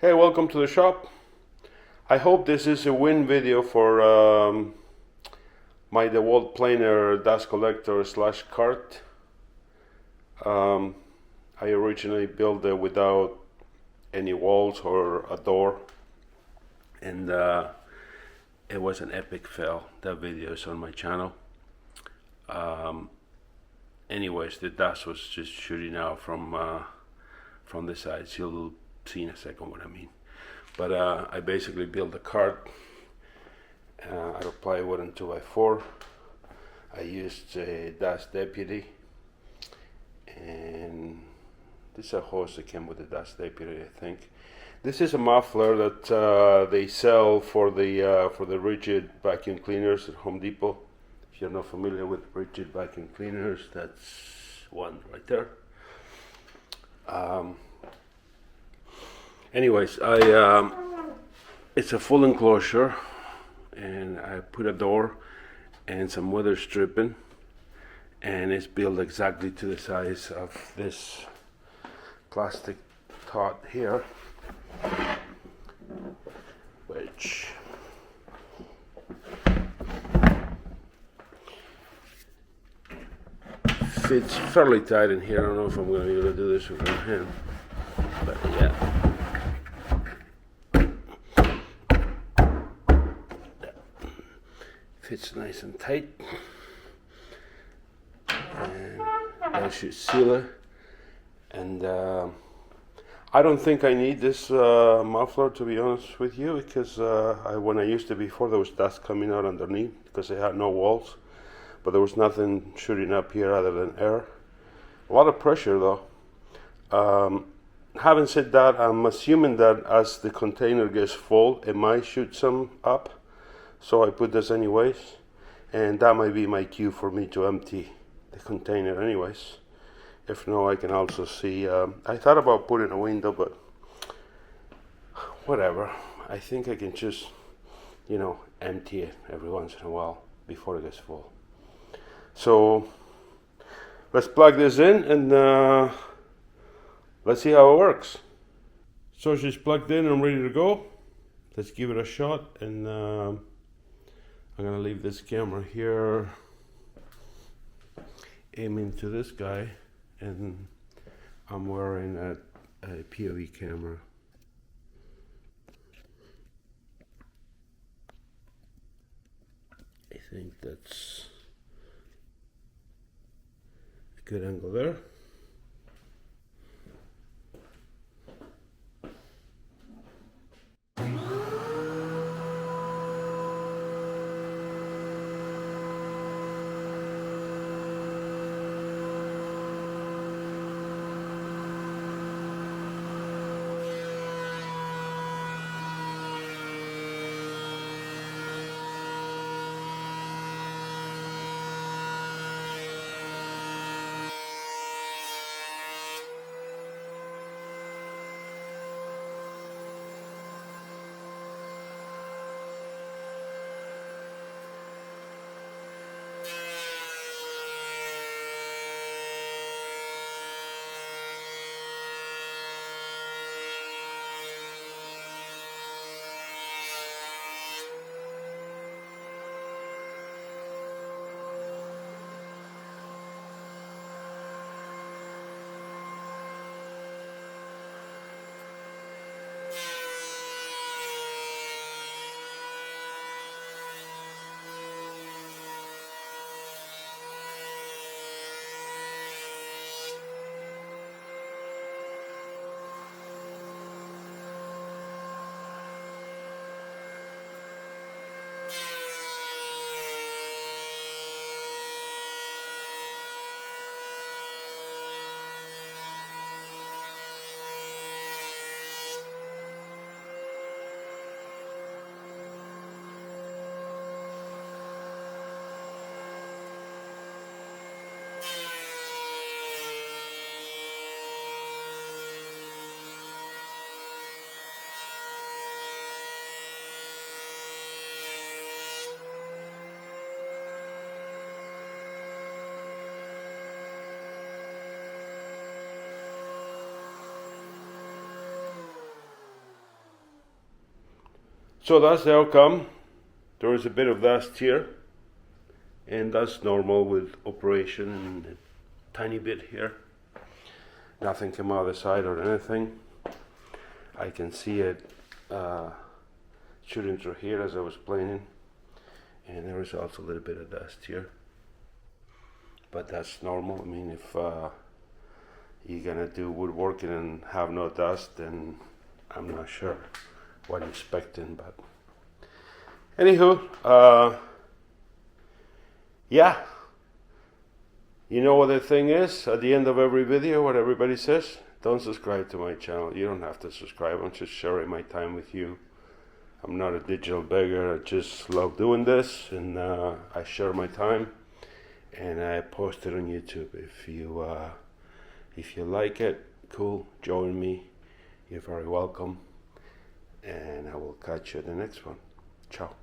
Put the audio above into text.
Hey, welcome to the shop. I hope this is a win video for my Dewalt Planer dust collector slash cart. I originally built it without any walls or a door, and it was an epic fail. That video is on my channel. Anyways, the dust was just shooting out from the sides. You'll see in a second what I mean. But I basically built a cart out of plywood and 2x4. I used a Dust Deputy, and this is a hose that came with the Dust Deputy, I think. This is a muffler that they sell for the rigid vacuum cleaners at Home Depot. If you're not familiar with rigid vacuum cleaners, that's one right there. Anyways, it's a full enclosure, and I put a door and some weather stripping, and it's built exactly to the size of this plastic tote here, which fits fairly tight in here. I don't know if I'm going to be able to do this with one hand, but yeah. Fits nice and tight, and that should seal it. And I don't think I need this muffler, to be honest with you, because when I used it before, there was dust coming out underneath because it had no walls, but there was nothing shooting up here other than air. A lot of pressure though. Having said that, I'm assuming that as the container gets full, it might shoot some up. So I put this anyways, and that might be my cue for me to empty the container anyways. If no, I can also see, I thought about putting a window, but whatever. I think I can just, empty it every once in a while before it gets full. So let's plug this in and let's see how it works. So she's plugged in and ready to go. Let's give it a shot, and I'm gonna leave this camera here, aiming to this guy, and I'm wearing a POV camera. I think that's a good angle there. So that's the outcome. There is a bit of dust here, and that's normal with operation, and a tiny bit here. Nothing came out of the side or anything. I can see it shooting through here as I was planing, and there is also a little bit of dust here, but that's normal. I mean, if you're gonna do woodworking and have no dust, then I'm not sure what I'm expecting. But anywho, yeah, you know what the thing is at the end of every video, what everybody says: don't subscribe to my channel. You don't have to subscribe. I'm just sharing my time with you. I'm not a digital beggar. I just love doing this, and I share my time, and I post it on YouTube. If you like it, cool, join me. You're very welcome, and I will catch you in the next one. Ciao.